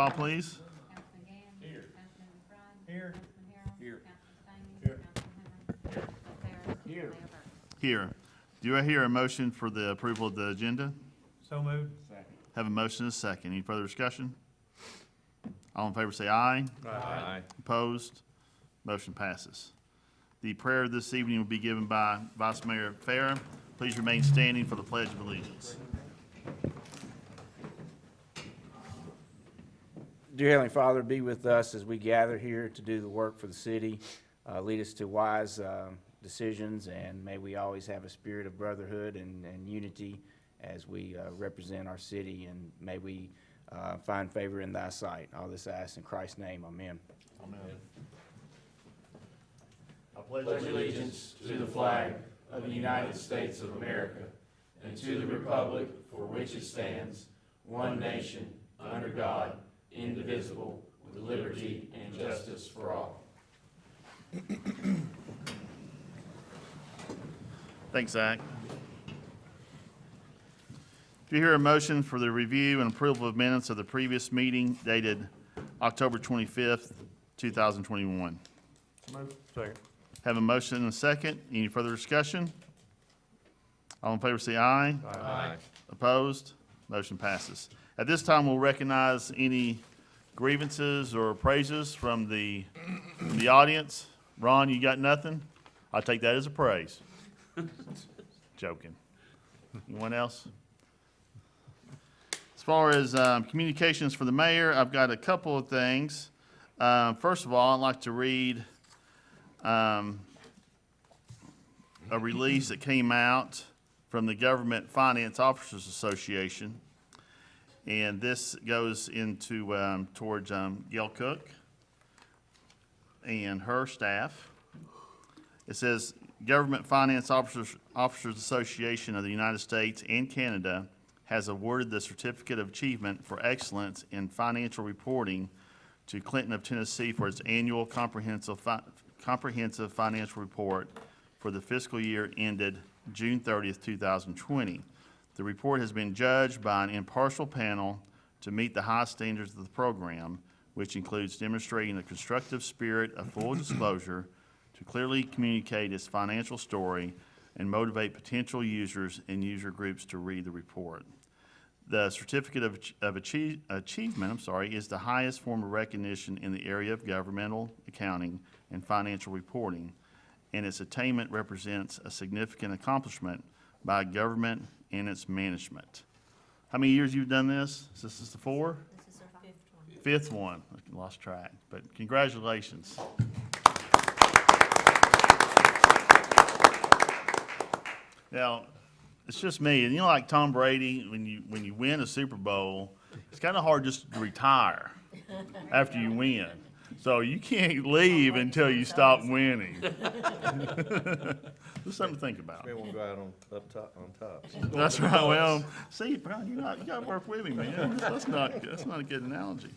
call, please. Councilman Gann. Here. Councilman McBride. Here. Councilman Harrell. Here. Councilman Stamey. Here. Councilman Harris. Here. Mayor Burton. Here. Do I hear a motion for the approval of the agenda? So moved. Second. Have a motion and a second. Any further discussion? All in favor say aye. Aye. Opposed? Motion passes. The prayer this evening will be given by Vice Mayor Farah. Please remain standing for the Pledge of Allegiance. Dear Heavenly Father, be with us as we gather here to do the work for the city. Lead us to wise decisions, and may we always have a spirit of brotherhood and unity as we represent our city, and may we find favor in thy sight. All this I ask in Christ's name, amen. Amen. Pledge allegiance to the flag of the United States of America and to the republic for which it stands, one nation, under God, indivisible, with liberty and justice for all. Thanks, Zach. Do you hear a motion for the review and approval of minutes of the previous meeting dated October 25th, 2021? Second. Have a motion and a second. Any further discussion? All in favor say aye. Aye. Opposed? Motion passes. At this time, we'll recognize any grievances or praises from the audience. Ron, you got nothing? I'll take that as a praise. Joking. Anyone else? As far as communications for the mayor, I've got a couple of things. First of all, I'd like to read a release that came out from the Government Finance Officers Association. And this goes into towards Gail Cook and her staff. It says, Government Finance Officers Association of the United States and Canada has awarded the Certificate of Achievement for Excellence in Financial Reporting to Clinton of Tennessee for its annual comprehensive financial report for the fiscal year ended June 30th, 2020. The report has been judged by an impartial panel to meet the high standards of the program, which includes demonstrating a constructive spirit of full disclosure to clearly communicate its financial story and motivate potential users and user groups to read the report. The Certificate of Achievement is the highest form of recognition in the area of governmental accounting and financial reporting, and its attainment represents a significant accomplishment by government and its management. How many years you've done this? This is the fourth? This is our fifth one. Fifth one. I lost track, but congratulations. Now, it's just me, and you know, like Tom Brady, when you win a Super Bowl, it's kind of hard just to retire after you win. So you can't leave until you stop winning. Just something to think about. They won't go out on top. That's right. Well, see, Brian, you got to work with me, man. That's not a good analogy.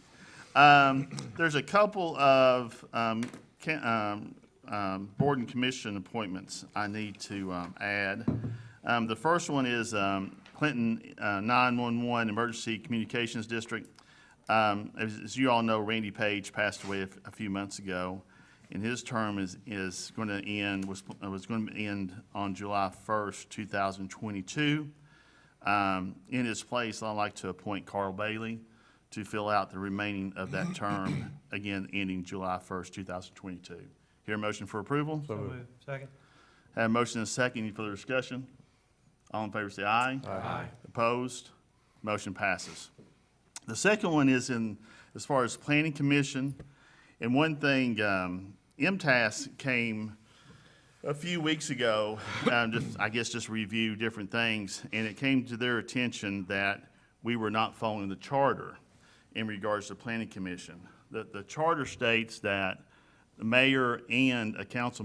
There's a couple of board and commission appointments I need to add. The first one is Clinton 911 Emergency Communications District. As you all know, Randy Page passed away a few months ago, and his term was going to end on July 1st, 2022. In his place, I'd like to appoint Carl Bailey to fill out the remaining of that term, again ending July 1st, 2022. Hear a motion for approval? So moved. Second. Have a motion and a second. Any further discussion? All in favor say aye. Aye. Opposed? Motion passes. The second one is as far as Planning Commission. And one thing, MTAS came a few weeks ago, just review different things, and it came to their attention that we were not following the charter in regards to Planning Commission. The charter states that the mayor and a council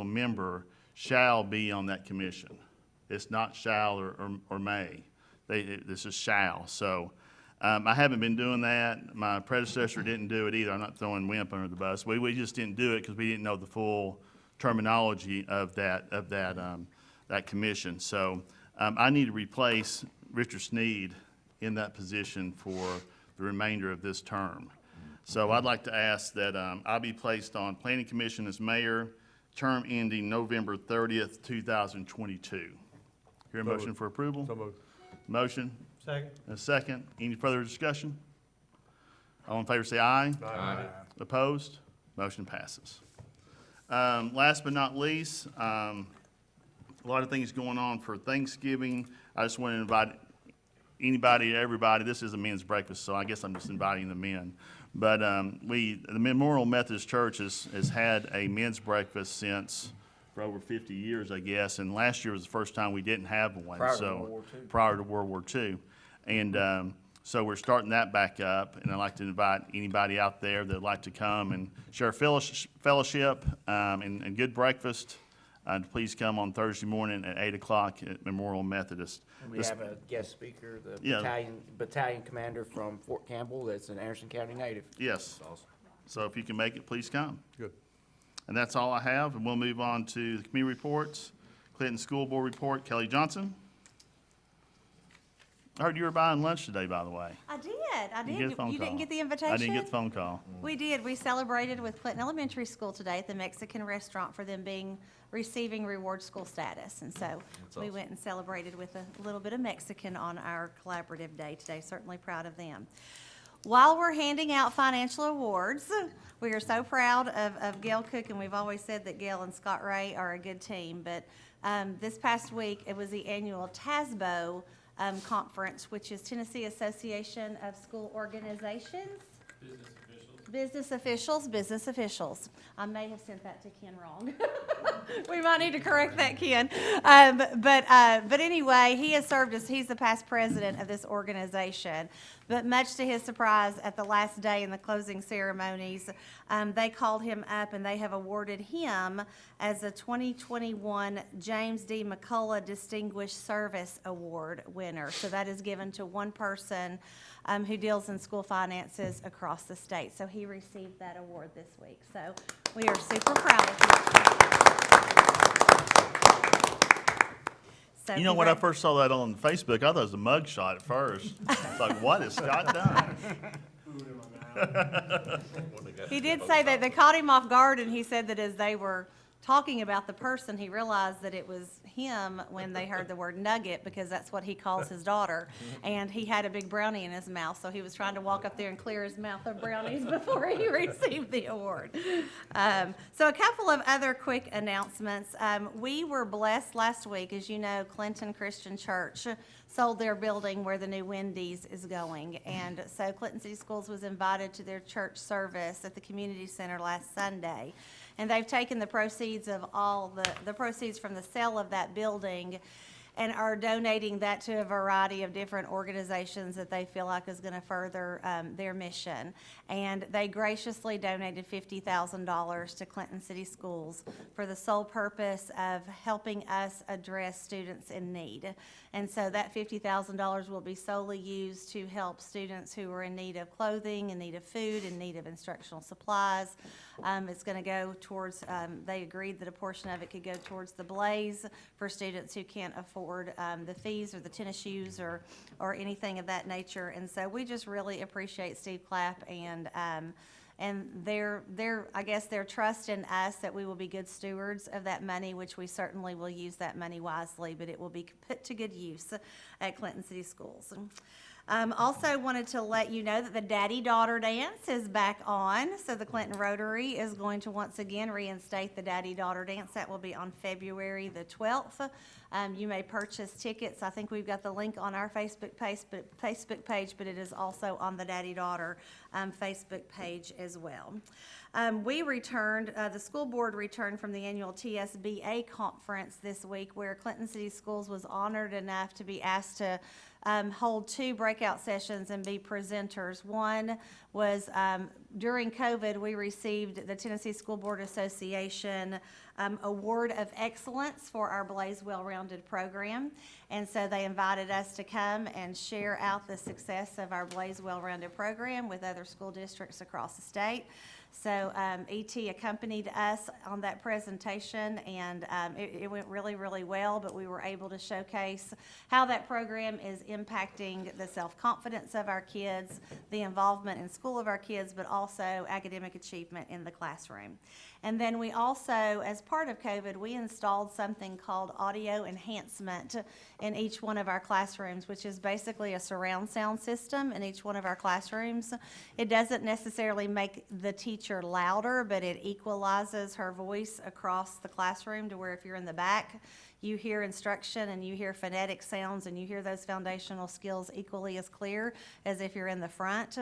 member shall be on that commission. It's not shall or may. This is shall. So I haven't been doing that. My predecessor didn't do it either. I'm not throwing Wimp under the bus. We just didn't do it because we didn't know the full terminology of that commission. So I need to replace Richard Sneed in that position for the remainder of this term. So I'd like to ask that I be placed on Planning Commission as mayor, term ending November 30th, 2022. Hear a motion for approval? So moved. Motion, Second. and a second. Any further discussion? All in favor say aye. Aye. Opposed? Motion passes. Last but not least, a lot of things going on for Thanksgiving. I just want to invite anybody, everybody. This is a men's breakfast, so I guess I'm just inviting the men. But the Memorial Methodist Church has had a men's breakfast since for over 50 years, I guess. And last year was the first time we didn't have one. Prior to so World War II. Prior to World War II. And so we're starting that back up. And I'd like to invite anybody out there that'd like to come and share fellowship and good breakfast. Please come on Thursday morning at 8 o'clock at Memorial Methodist. And we This- have a guest speaker, the Yeah. battalion commander from Fort Campbell, that's an Anderson County native. Yes. So if you can make it, please come. Good. And that's all I have, and we'll move on to the committee reports. Clinton School Board report, Kelly Johnson. I heard you were buying lunch today, by the way. I did. You get a phone You didn't call. get the invitation? I didn't get the phone call. We did. We celebrated with Clinton Elementary School today at the Mexican restaurant for them receiving reward school status. And so we went and celebrated with a little bit of Mexican on our collaborative day today. Certainly proud of them. While we're handing out financial awards, we are so proud of Gail Cook, and we've always said that Gail and Scott Ray are a good team. But this past week, it was the annual TASBO conference, which is Tennessee Association of School Organizations. Business officials. I may have sent that to Ken wrong. We might need to correct that, Ken. But anyway, he has served as, he's the past president of this organization. But much to his surprise, at the last day in the closing ceremonies, they called him up and they have awarded him as a 2021 James D. McCullough Distinguished Service Award winner. So that is given to one person who deals in school finances across the state. So he received that award this week. So we are super proud of him. So You know, when I first saw that on Facebook, I thought it was a mug shot at first. It's like, what has Scott done? He did say that they caught him off guard, and he said that as they were talking about the person, he realized that it was him when they heard the word nugget, because that's what he calls his daughter. And he had a big brownie in his mouth, so he was trying to walk up there and clear his mouth of brownies before he received the award. So a couple of other quick announcements. We were blessed last week, as you know, Clinton Christian Church sold their building where the new Wendy's is going. And so Clinton City Schools was invited to their church service at the community center last Sunday. And they've taken the proceeds of all the proceeds from the sale of that building and are donating that to a variety of different organizations that they feel like is going to further their mission. And they graciously donated $50,000 to Clinton City Schools for the sole purpose of helping us address students in need. And so that $50,000 will be solely used to help students who are in need of clothing, in need of food, in need of instructional supplies. It's going to go towards, they agreed that a portion of it could go towards the Blaze for students who can't afford the fees or the tennis shoes or anything of that nature. And so we just really appreciate Steve Clapp and their I guess their trust in us that we will be good stewards of that money, which we certainly will use that money wisely, but it will be put to good use at Clinton City Schools. Also wanted to let you know that the Daddy-Daughter Dance is back on. So the Clinton Rotary is going to once again reinstate the Daddy-Daughter Dance. That will be on February the 12th. You may purchase tickets. I think we've got the link on our Facebook page, but it is also on the Daddy-Daughter Facebook page as well. We returned, the school board returned from the annual TSBA conference this week, where Clinton City Schools was honored enough to be asked to hold 2 breakout sessions and be presenters. One was during COVID, we received the Tennessee School Board Association Award of Excellence for our Blaze Well-Rounded program. And so they invited us to come and share out the success of our Blaze Well-Rounded program with other school districts across the state. So ET accompanied us on that presentation, and it went really, really well, but we were able to showcase how that program is impacting the self-confidence of our kids, the involvement in school of our kids, but also academic achievement in the classroom. And then we also, as part of COVID, we installed something called audio enhancement in each one of our classrooms, which is basically a surround sound system in each one of our classrooms. It doesn't necessarily make the teacher louder, but it equalizes her voice across the classroom to where if you're in the back, you hear instruction and you hear phonetic sounds and you hear those foundational skills equally as clear as if you're in the front.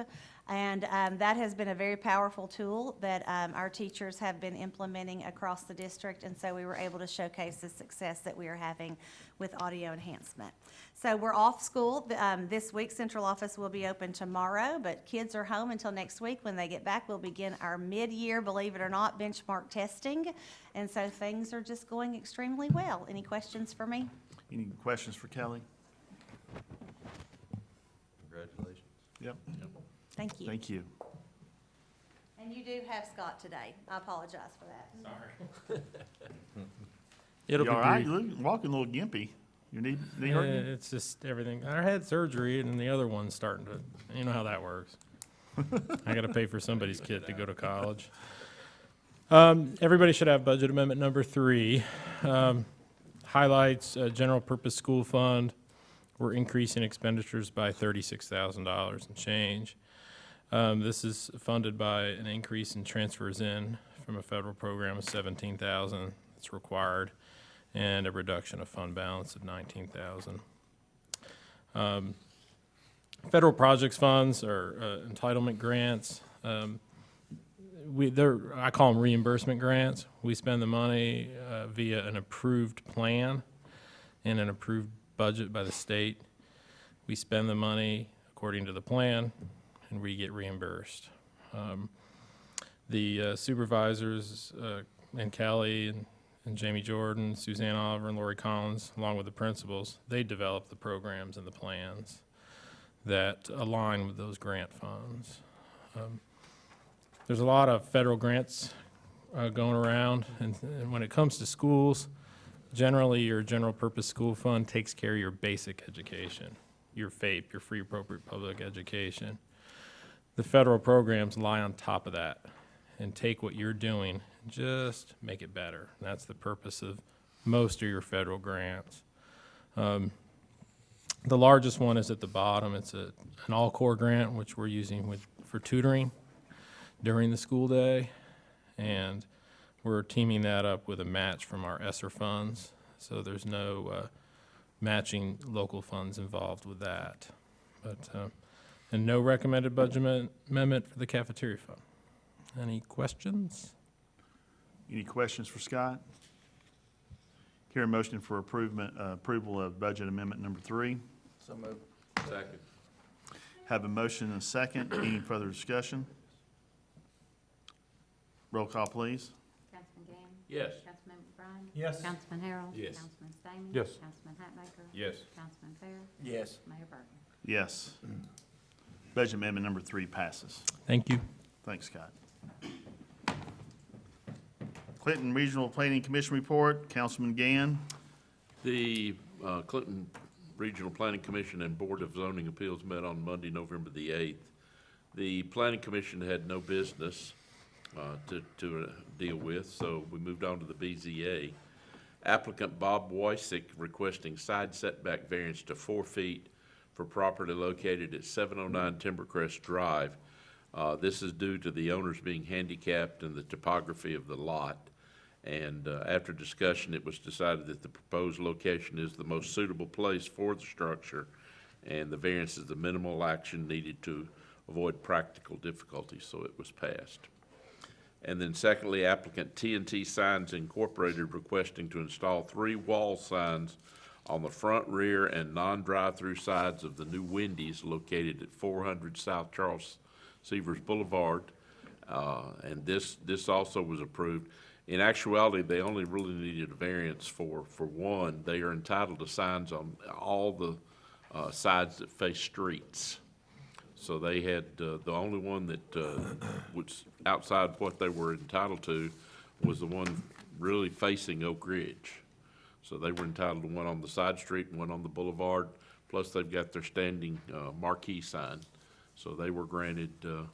And that has been a very powerful tool that our teachers have been implementing across the district, and so we were able to showcase the success that we are having with audio enhancement. So we're off school. This week, central office will be open tomorrow, but kids are home until next week. When they get back, we'll begin our mid-year, believe it or not, benchmark testing. And so things are just going extremely well. Any questions for me? Any questions for Kelly? Congratulations. Yep. Thank you. Thank you. And you do have Scott today. I apologize for that. Sorry. It'll You be all right? brief. You look, walking a little gimpy. Your knee Yeah, hurting you? it's just everything. I had surgery and the other one's starting to, you know how that works. I gotta pay for somebody's kid to go to college. Everybody should have budget amendment number 3. Highlights, general purpose school fund. We're increasing expenditures by $36,000 and change. This is funded by an increase in transfers in from a federal program of $17,000 that's required, and a reduction of fund balance of $19,000. Federal projects funds are entitlement grants. I call them reimbursement grants. We spend the money via an approved plan and an approved budget by the state. We spend the money according to the plan, and we get reimbursed. The supervisors, and Kelly and Jamie Jordan, Suzanne Oliver, and Lori Collins, along with the principals, they develop the programs and the plans that align with those grant funds. There's a lot of federal grants going around, and when it comes to schools, generally your general purpose school fund takes care of your basic education, your FAPE, your free appropriate public education. The federal programs lie on top of that and take what you're doing, just make it better. That's the purpose of most of your federal grants. The largest one is at the bottom. It's an all-core grant, which we're using for tutoring during the school day, and we're teaming that up with a match from our ESSER funds, so there's no matching local funds involved with that. And no recommended budget amendment for the cafeteria fund. Any questions? Any questions for Scott? Hear a motion for approval of budget amendment number 3. So moved. Second. Have a motion and a second. Any further discussion? Roll call, please. Councilman Gann? Yes. Councilman McBride? Yes. Councilman Harrell? Yes. Councilman Stamey? Yes. Councilman Hatmaker? Yes. Councilman Fair? Yes. Mayor Burton? Yes. Budget amendment number 3 passes. Thank you. Thanks, Scott. Clinton Regional Planning Commission report, Councilman Gann. The Clinton Regional Planning Commission and Board of Zoning Appeals met on Monday, November the 8th. The Planning Commission had no business to deal with, so we moved on to the BZA. Applicant Bob Wysick requesting side setback variance to 4 feet for property located at 709 Timbercrest Drive. This is due to the owners being handicapped and the topography of the lot. And after discussion, it was decided that the proposed location is the most suitable place for the structure, and the variance is the minimal action needed to avoid practical difficulties, so it was passed. And then secondly, applicant T&T Signs Incorporated requesting to install 3 wall signs on the front, rear, and non-drive-through sides of the new Wendy's located at 400 South Charles Severs Boulevard. And this also was approved. In actuality, they only really needed a variance for one. They are entitled to signs on all the sides that face streets. So they had, the only one that was outside what they were entitled to was the one really facing Oak Ridge. So they were entitled to one on the side street and one on the boulevard, plus they've got their standing marquee sign. So they were granted a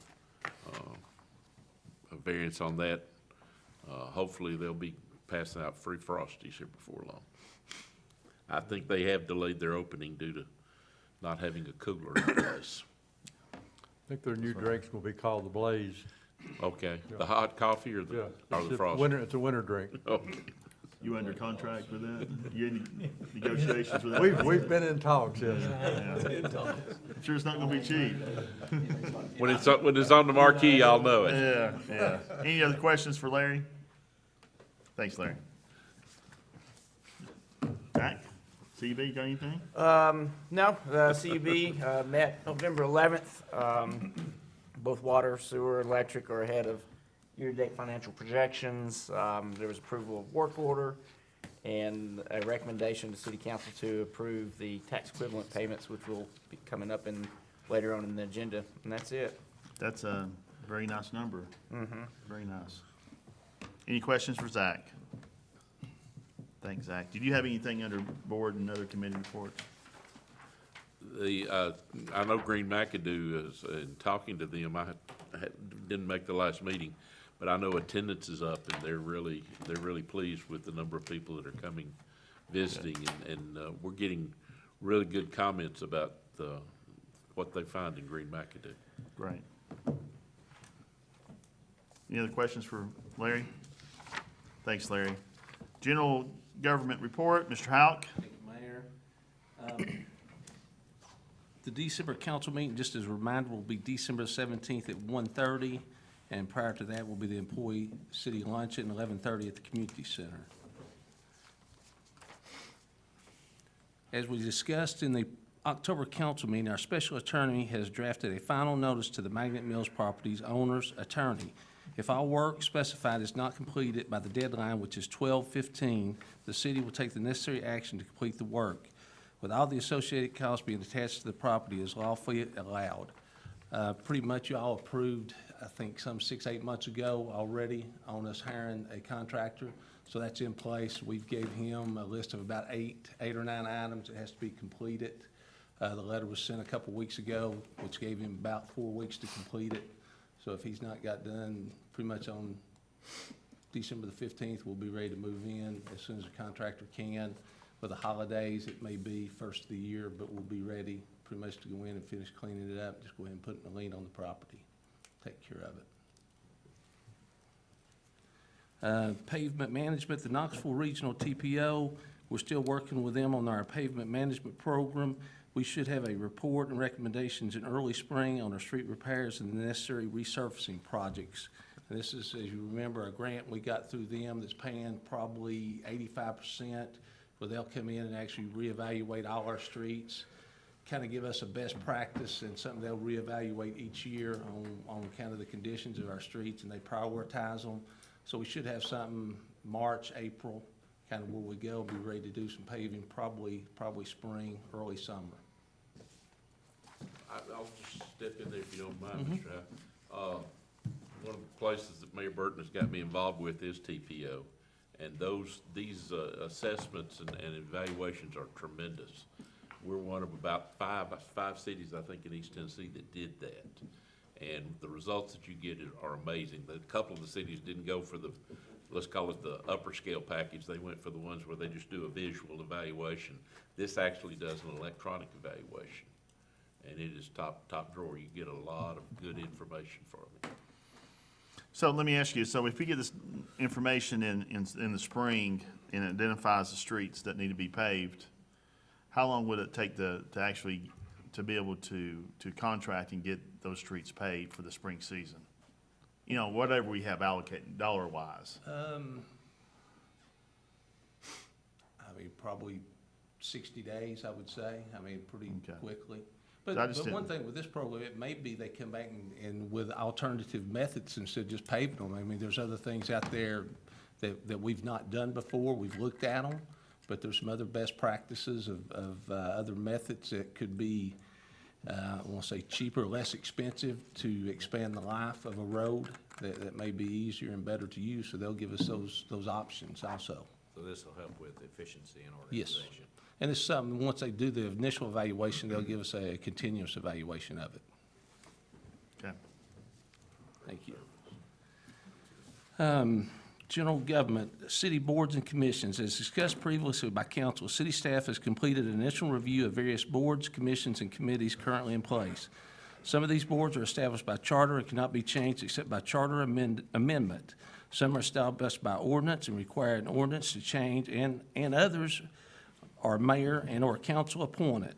variance on that. Hopefully, they'll be passing out free Frosties here before long. I think they have delayed their opening due to not having a cooler in place. I think their new drink's gonna be called the Blaze. Okay, the hot coffee or Yeah. the It's a Frosty? winter, it's a winter drink. Okay. You under contract with that? You in negotiations with that? We've been in talks, yes. I'm sure it's not gonna be cheap. When it's on the marquee, I'll know it. Yeah, yeah. Any other questions for Larry? Thanks, Larry. Zach, CB, got anything? No, the CUB met November 11th. Both water, sewer, electric are ahead of year-to-date financial projections. There was approval of work order and a recommendation to City Council to approve the tax equivalent payments, which will be coming up later on in the agenda, and that's it. That's a very nice number. Very nice. Any questions for Zach? Thanks, Zach. Did you have anything under board and other committee reports? I know Green McAdoo is, in talking to them, didn't make the last meeting, but I know attendance is up and they're really pleased with the number of people that are coming, visiting, and we're getting really good comments about what they find in Green McAdoo. Great. Any other questions for Larry? Thanks, Larry. General government report, Mr. Houck. Thank you, Mayor. The December council meeting, just as a reminder, will be December 17th at 1:30, and prior to that will be the employee city lunch at 11:30 at the community center. As we discussed in the October council meeting, our special attorney has drafted a final notice to the Magnet Mills Properties owner's attorney. If all work specified is not completed by the deadline, which is 12/15, the city will take the necessary action to complete the work, with all the associated costs being attached to the property as lawfully allowed. Pretty much you all approved, I think, some 6-8 months ago already on us hiring a contractor. So that's in place. We've gave him a list of about eight or nine items that has to be completed. The letter was sent a couple weeks ago, which gave him about 4 weeks to complete it. So if he's not got done pretty much on December the 15th, we'll be ready to move in as soon as the contractor can. For the holidays, it may be first of the year, but we'll be ready pretty much to go in and finish cleaning it up. Just go ahead and put a lien on the property, take care of it. Pavement Management, the Knoxville Regional TPO, we're still working with them on our pavement management program. We should have a report and recommendations in early spring on our street repairs and the necessary resurfacing projects. And this is, as you remember, a grant we got through them that's paying probably 85%, where they'll come in and actually reevaluate all our streets, kind of give us a best practice and something they'll reevaluate each year on kind of the conditions of our streets, and they prioritize them. So we should have something March, April, kind of where we go, be ready to do some paving, probably spring, early summer. I'll just step in there if you don't mind, Mr. Howe. One of the places that Mayor Burton has got me involved with is TPO. And these assessments and evaluations are tremendous. We're one of about five cities, I think, in East Tennessee that did that. And the results that you get are amazing. A couple of the cities didn't go for let's call it the upper scale package. They went for the ones where they just do a visual evaluation. This actually does an electronic evaluation. And it is top drawer. You get a lot of good information from it. So let me ask you, so if we get this information in the spring and it identifies the streets that need to be paved, how long would it take to be able to contract and get those streets paved for the spring season? You know, whatever we have allocated dollar-wise. I mean, probably 60 days, I would say. I mean, pretty Okay. quickly. I But just one didn't- thing with this program, it may be they come back and with alternative methods instead of just paving them. I mean, there's other things out there, that we've not done before. We've looked at them, but there's some other best practices of other methods that could be, I want to say cheaper, less expensive to expand the life of a road that may be easier and better to use. So they'll give us those options also. So this will help with efficiency and Yes. organization. And it's something, once they do the initial evaluation, they'll give us a continuous evaluation of it. Okay. Thank you. General government, city boards and commissions. As discussed previously by council, city staff has completed an initial review of various boards, commissions, and committees currently in place. Some of these boards are established by charter and cannot be changed except by charter amendment. Some are established by ordinance and require an ordinance to change, and others are mayor and/or council appointed.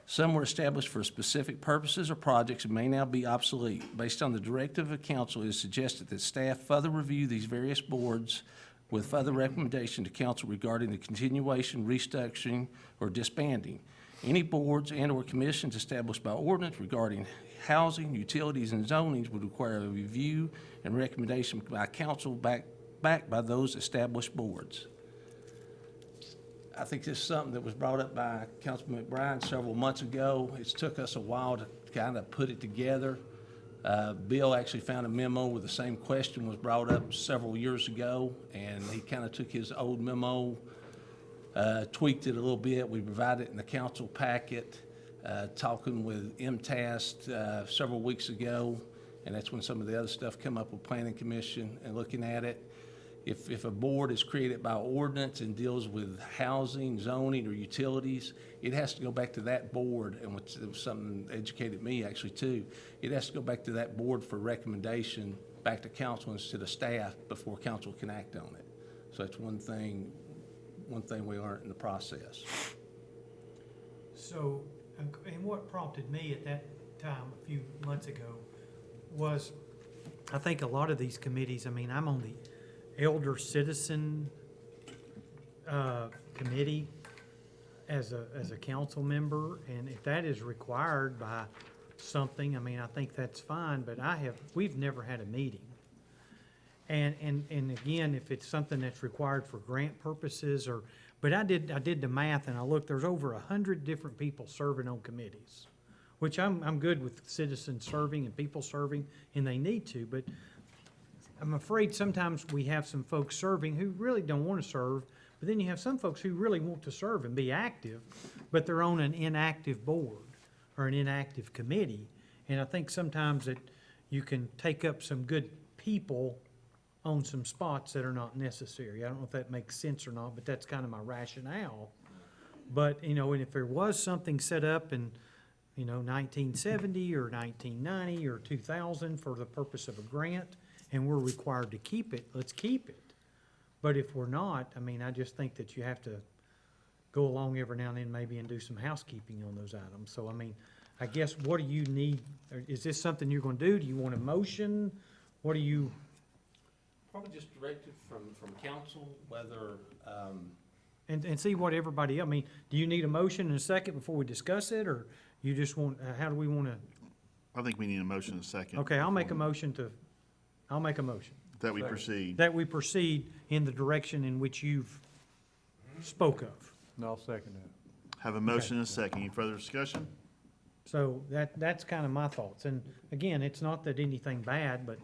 Some were established for specific purposes or projects and may now be obsolete. Based on the directive of council, it is suggested that staff further review these various boards with further recommendation to council regarding the continuation, restructuring, or disbanding. Any boards and/or commissions established by ordinance regarding housing, utilities, and zonings would require a review and recommendation by council backed by those established boards. I think this is something that was brought up by Councilman McBride several months ago. It's took us a while to kind of put it together. Bill actually found a memo where the same question was brought up several years ago, and he kind of took his old memo, tweaked it a little bit. We provided it in the council packet, talking with MTAS several weeks ago, and that's when some of the other stuff come up with Planning Commission and looking at it. If a board is created by ordinance and deals with housing, zoning, or utilities, it has to go back to that board, and which was something that educated me actually too. It has to go back to that board for recommendation back to council instead of staff before council can act on it. So that's one thing we learned in the process. So, and what prompted me at that time, a few months ago, was I think a lot of these committees, I mean, I'm on the elder citizen committee as a council member, and if that is required by something, I mean, I think that's fine, but we've never had a meeting. And again, if it's something that's required for grant purposes but I did the math and I looked, there's over 100 different people serving on committees, which I'm good with citizens serving and people serving, and they need to, but I'm afraid sometimes we have some folks serving who really don't want to serve, but then you have some folks who really want to serve and be active, but they're on an inactive board or an inactive committee. And I think sometimes that you can take up some good people on some spots that are not necessary. I don't know if that makes sense or not, but that's kind of my rationale. But, and if there was something set up in, 1970 or 1990 or 2000 for the purpose of a grant, and we're required to keep it, let's keep it. But if we're not, I mean, I just think that you have to go along every now and then maybe and do some housekeeping on those items. So, I mean, I guess, what do you need? Is this something you're gonna do? Do you want a motion? What do you? Probably just directive from council, whether, And see what everybody, I mean, do you need a motion in a second before we discuss it, or you just want, how do we wanna? I think we need a motion in a second. Okay, I'll make a motion. That we proceed. That we proceed in the direction in which you've spoke of. And I'll second that. Have a motion and a second. Any further discussion? So that's kind of my thoughts. And again, it's not that anything bad, but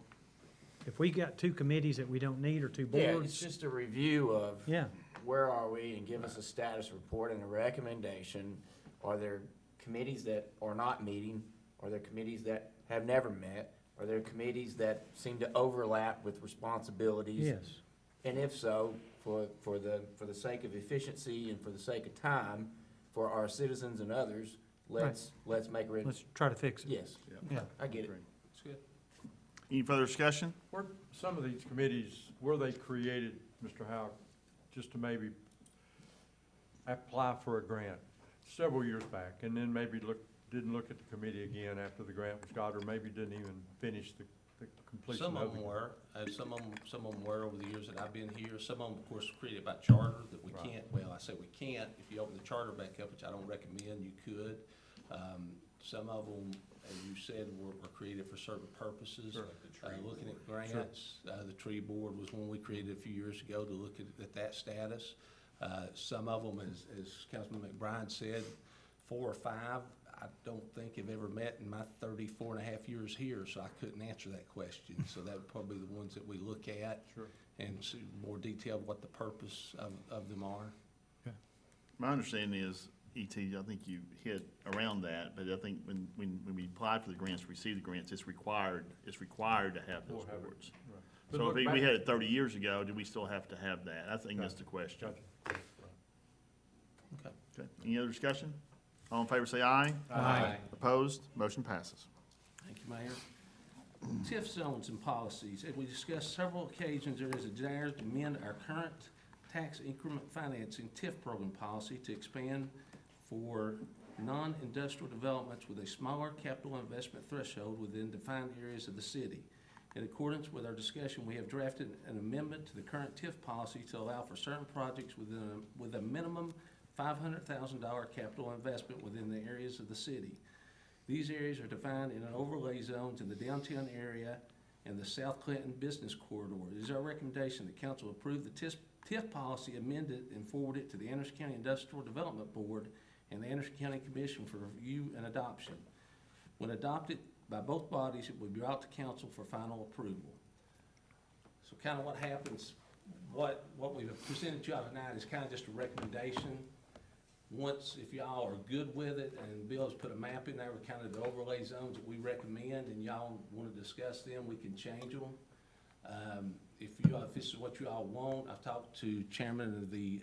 if we got two committees that we don't need or two Yeah, it's boards, just a review of yeah. where are we, and give us a status report and a recommendation. Are there committees that are not meeting? Are there committees that have never met? Are there committees that seem to overlap with responsibilities? Yes. And if so, for the sake of efficiency and for the sake of time, for our citizens and others, let's make it. Let's try to fix it. Yes, Yeah. I get it. it's good. Any further discussion? Were some of these committees, were they created, Mr. Howard, just to maybe apply for a grant several years back, and then maybe didn't look at the committee again after the grant was got, or maybe didn't even finish the completion of Some it? of them were, some of them were over the years that I've been here. Some of them, of course, were created by charter that we Right. can't, well, I say we can't. If you open the charter back up, which I don't recommend, you could. Some of them as you said, were created for certain purposes. Sure. Looking at grants, the tree board was one we created a few years ago to look at that status. Some of them, as Councilman McBride said, 4 or 5, I don't think have ever met in my 34 and a half years here, so I couldn't answer that question. So that would probably be the ones that we look at. Sure. And see more detail what the purpose of them are. My understanding is, E.T., I think you hit around that, but I think when we apply for the grants, receive the grants, it's required to have those We'll have it. boards. Right. But So look if we back- had it 30 years ago, do we still have to have that? I think that's the question. Gotcha. Okay. Okay. Any other discussion? All in favor, say aye. Aye. Opposed? Motion passes. Thank you, Mayor. TIF zones and policies. As we discussed several occasions, there is a desire to amend our current tax increment financing TIF program policy to expand for non-industrial developments with a smaller capital investment threshold within defined areas of the city. In accordance with our discussion, we have drafted an amendment to the current TIF policy to allow for certain projects with a minimum $500,000 capital investment within the areas of the city. These areas are defined in an overlay zones in the downtown area and the South Clinton Business Corridor. It is our recommendation that council approve the TIF policy amended and forward it to the Anderson County Industrial Development Board and the Anderson County Commission for review and adoption. When adopted by both bodies, it will be brought to council for final approval. So kind of what happens, what we've presented to y'all tonight is kind of just a recommendation. Once, if y'all are good with it, and Bill has put a map in there with kind of the overlay zones that we recommend, and y'all want to discuss them, we can change them. If this is what you all want, I've talked to Chairman of the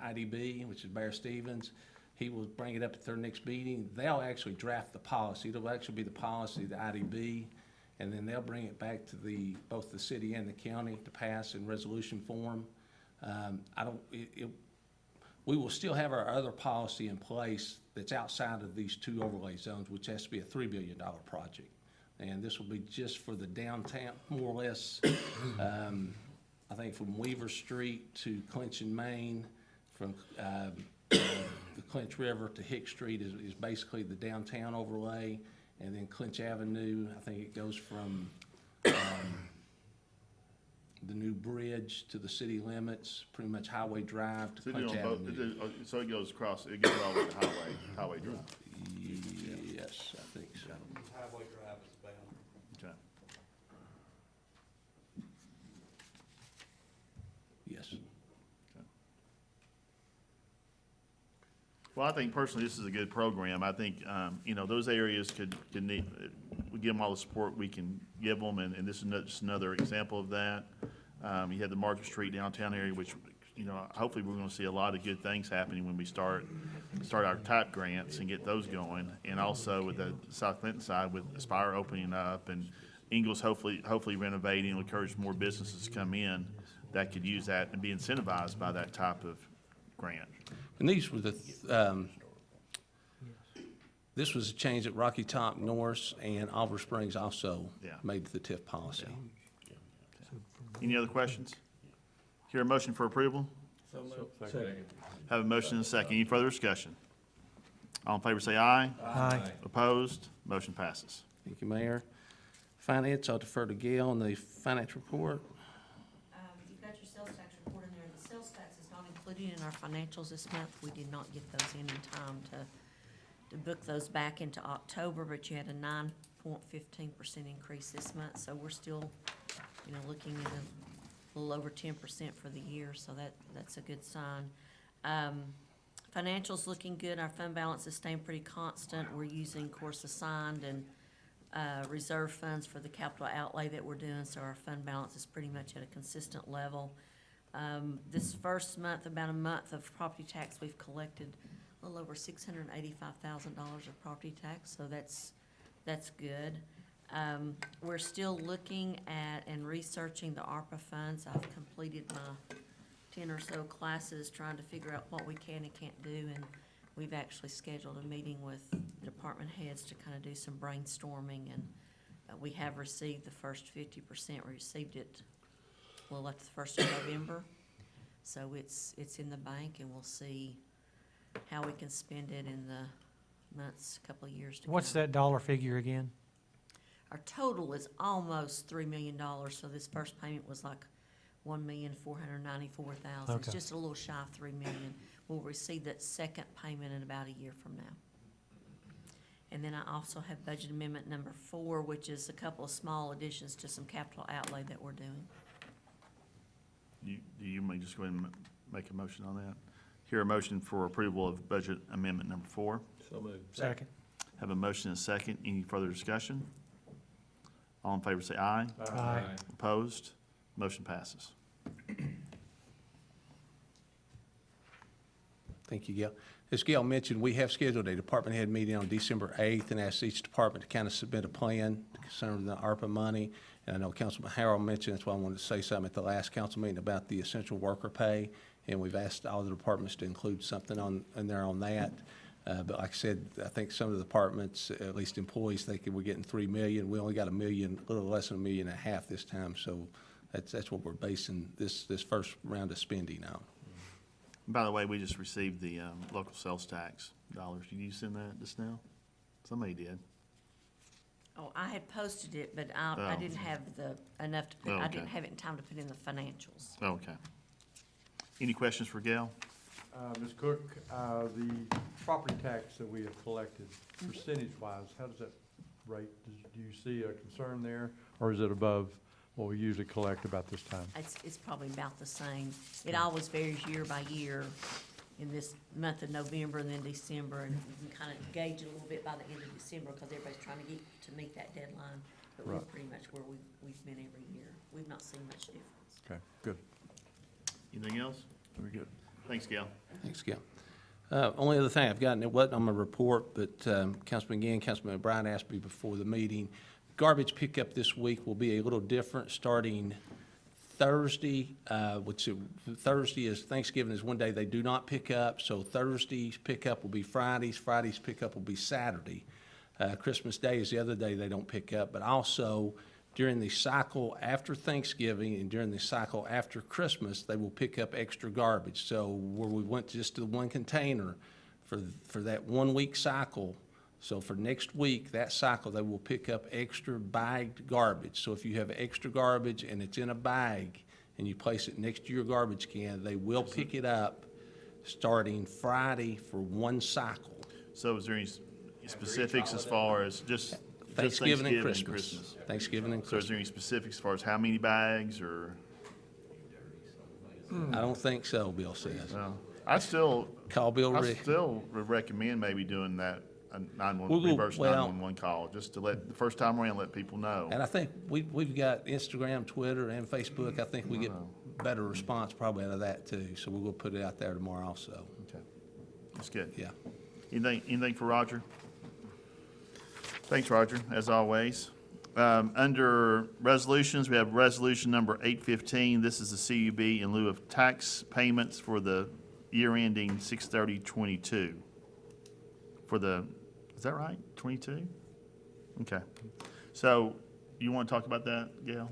IDB, which is Bear Stevens. He will bring it up at their next meeting. They'll actually draft the policy. It'll actually be the policy of the IDB, and then they'll bring it back to both the city and the county to pass in resolution form. We will still have our other policy in place that's outside of these 2 overlay zones, which has to be a $3 billion project. And this will be just for the downtown, more or less, I think from Weaver Street to Clinch and Main, from the Clinch River to Hick Street is basically the downtown overlay. And then Clinch Avenue, I think it goes from the new bridge to the city limits, pretty much Highway Drive to So Clinch Avenue. so it goes across, it goes all the way to Highway Drive. Yes, I think so. Highway Drive is the boundary. Okay. Yes. Well, I think personally, this is a good program. I think, those areas could need, we give them all the support we can give them, and this is just another example of that. You had the Market Street downtown area, which, hopefully we're gonna see a lot of good things happening when we start our type grants and get those going. And also with the South Clinton side, with Aspire opening up and Ingalls hopefully renovating, will encourage more businesses to come in that could use that and be incentivized by that type of grant. And these were this was a change that Rocky Top, Norris, and Oliver Springs also Yeah. made the TIF policy. Any other questions? Hear a motion for approval? Have a motion and a second. Any further discussion? All in favor say aye. Aye. Opposed? Motion passes. Thank you, Mayor. Finance, I'll defer to Gail on the finance report. You've got your sales tax report in there. The sales tax is not included in our financials this month. We did not get those in time to book those back into October, but you had a 9.15% increase this month, so we're still, looking at a little over 10% for the year, so that's a good sign. Financials looking good. Our fund balance is staying pretty constant. We're using, of course, assigned and reserve funds for the capital outlay that we're doing, so our fund balance is pretty much at a consistent level. This first month, about a month of property tax, we've collected a little over $685,000 of property tax, so that's good. We're still looking at and researching the ARPA funds. I've completed my 10 or so classes trying to figure out what we can and can't do, and we've actually scheduled a meeting with department heads to kind of do some brainstorming, and we have received the first 50%. We received it a little after the 1st of November, so it's in the bank, and we'll see how we can spend it in abatements, a couple of years to go. What's that dollar figure again? Our total is almost $3 million, so this first payment was like $1,494,000. It's Okay. just a little shy of $3 million. We'll receive that second payment in about a year from now. And then I also have budget amendment number 4, which is a couple of small additions to some capital outlay that we're doing. Do you may just go ahead and make a motion on that? Hear a motion for approval of budget amendment number 4. So moved. Second. Have a motion and a second. Any further discussion? All in favor say aye. Aye. Opposed? Motion passes. Thank you, Gail. As Gail mentioned, we have scheduled a department head meeting on December 8th and asked each department to kind of submit a plan concerning the ARPA money. And I know Councilman Harrell mentioned, that's why I wanted to say something at the last council meeting about the essential worker pay. And we've asked all the departments to include something in there on that. But like I said, I think some of the departments, at least employees, thinking we're getting $3 million. We only got $1 million, a little less than $1.5 million this time. So that's what we're basing this first round of spending on. By the way, we just received the local sales tax dollars. Did you send that just now? Somebody did. Oh, I had posted it, but I Oh. didn't have enough to put, Oh, I okay. didn't have it in time to put in the financials. Okay. Any questions for Gail? Ms. Cook, the property tax that we have collected, percentage-wise, how does that rate? Do you see a concern there, or is it above what we usually collect about this time? It's probably about the same. It always varies year by year in this month of November and then December, and you can kind of gauge it a little bit by the end of December, because everybody's trying to meet that deadline. But we're Right. pretty much where we've been every year. We've not seen much difference. Okay, good. Anything else? Very good. Thanks, Gail. Thanks, Gail. Only other thing I've gotten, it wasn't on my report, but Councilman Gann, Councilman O'Brien asked me before the meeting. Garbage pickup this week will be a little different, starting Thursday, Thursday is, Thanksgiving is one day they do not pick up, so Thursday's pickup will be Fridays, Friday's pickup will be Saturday. Christmas Day is the other day they don't pick up, but also during the cycle after Thanksgiving and during the cycle after Christmas, they will pick up extra garbage. So where we went just to the one container for that 1 week cycle, so for next week, that cycle, they will pick up extra bagged garbage. So if you have extra garbage and it's in a bag and you place it next to your garbage can, they will pick it up starting Friday for one cycle. So is there any specifics as far as just Thanksgiving and Christmas. Thanksgiving and So is Christmas. there any specifics as far as how many bags or? I don't think so, Bill says. I still Call Bill I Rick. still would recommend maybe doing that, a We'll go- reverse well- 911 call, just to let, the first time around, let people know. And I think we've got Instagram, Twitter, and Facebook. I think we get better response probably out of that too. So we'll go put it out there tomorrow also. Okay, that's good. Yeah. Anything for Roger? Thanks, Roger, as always. Under resolutions, we have resolution number 815. This is the CUB in lieu of tax payments for the year ending 6/30/22. For the, is that right? 22? Okay. So you want to talk about that, Gail?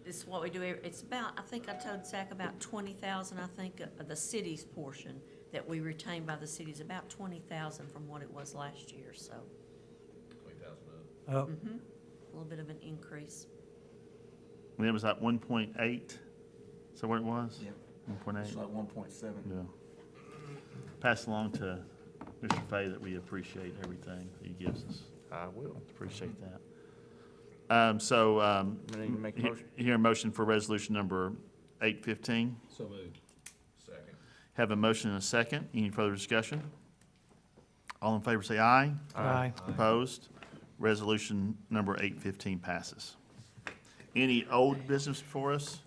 This is what we do, it's about, I think I told Zach about 20,000, I think, of the city's portion that we retain by the city is about 20,000 from what it was last year, so, 20,000 Oh, up. a little bit of an increase. And it was at 1.8? Is that what it was? Yeah. 1.8? It's like 1.7. Yeah. Pass along to Mr. Fay that we appreciate everything that he gives us. I will. Appreciate that. Ready to make a motion? Hear a motion for resolution number 815. So moved. Second. Have a motion and a second. Any further discussion? All in favor say aye. aye. Opposed? Resolution number 815 passes. Any old business for us?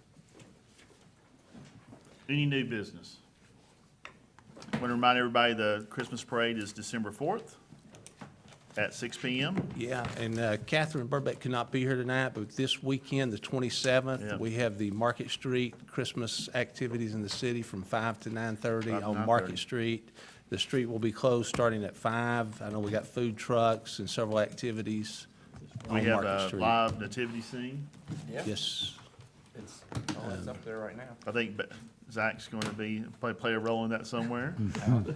Any new business? Want to remind everybody the Christmas parade is December 4th at 6 p.m. Yeah, and Catherine Burbeck could not be here tonight, but this weekend, the 27th, Yeah. we have the Market Street Christmas activities in the city from 5 to 9:30 5 to on 9:30. Market Street. The street will be closed starting at 5. I know we got food trucks and several activities We on have Market a Street. live nativity scene. Yes, Oh, it's up there right now. I think Zach's going to play a role in that somewhere.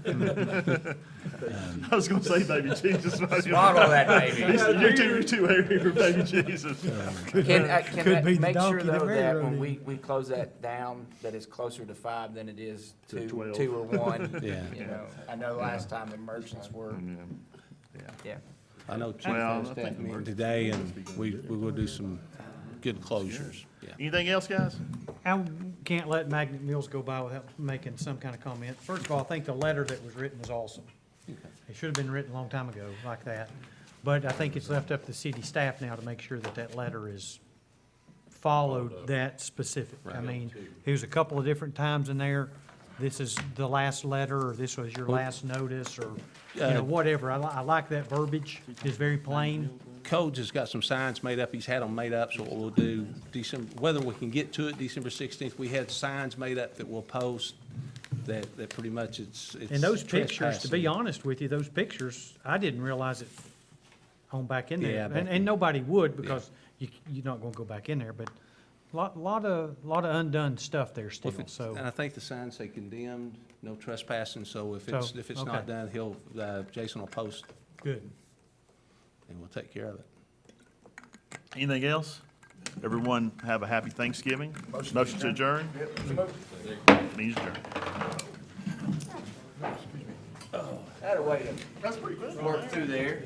I was going to say baby Jesus. Model that baby. You're too hairy for baby Jesus. Could be the Make sure donkey that though Mary that rode when in. we close that down, that it's closer to 5 than it is To to 12. 2 or 1. Yeah. You know, I know last time the merchants were, yeah. I know Chief Well, had a I staff think meeting today, and we will do some good closures, yeah. Anything else, guys? I can't let Magnet Mills go by without making some kind of comment. First of all, I think the letter that was written was awesome. It should have been written a long time ago, like that. But I think it's left up to the city staff now to make sure that that letter is followed that specific. I mean, there's a couple of different times in there, this is the last letter, or this was your last notice, or, you know, whatever. I like that verbiage, it's very plain. Codes has got some signs made up, he's had them made up, so what we'll do, whether we can get to it December 16th, we had signs made up that we'll post, that pretty much it's And those pictures, to be trespassing. honest with you, those pictures, I didn't realize it on back in Yeah, there. back And nobody would, because you're not gonna go back in there, but lot of undone stuff there still, Well, so. And I think the signs say condemned, no trespassing, so if So, it's okay. not done, Jason will post, Good. and we'll take care of it. Anything else? Everyone have a happy Thanksgiving. Motion to adjourn? Means adjourned. Had a way to That's pretty good. work through there.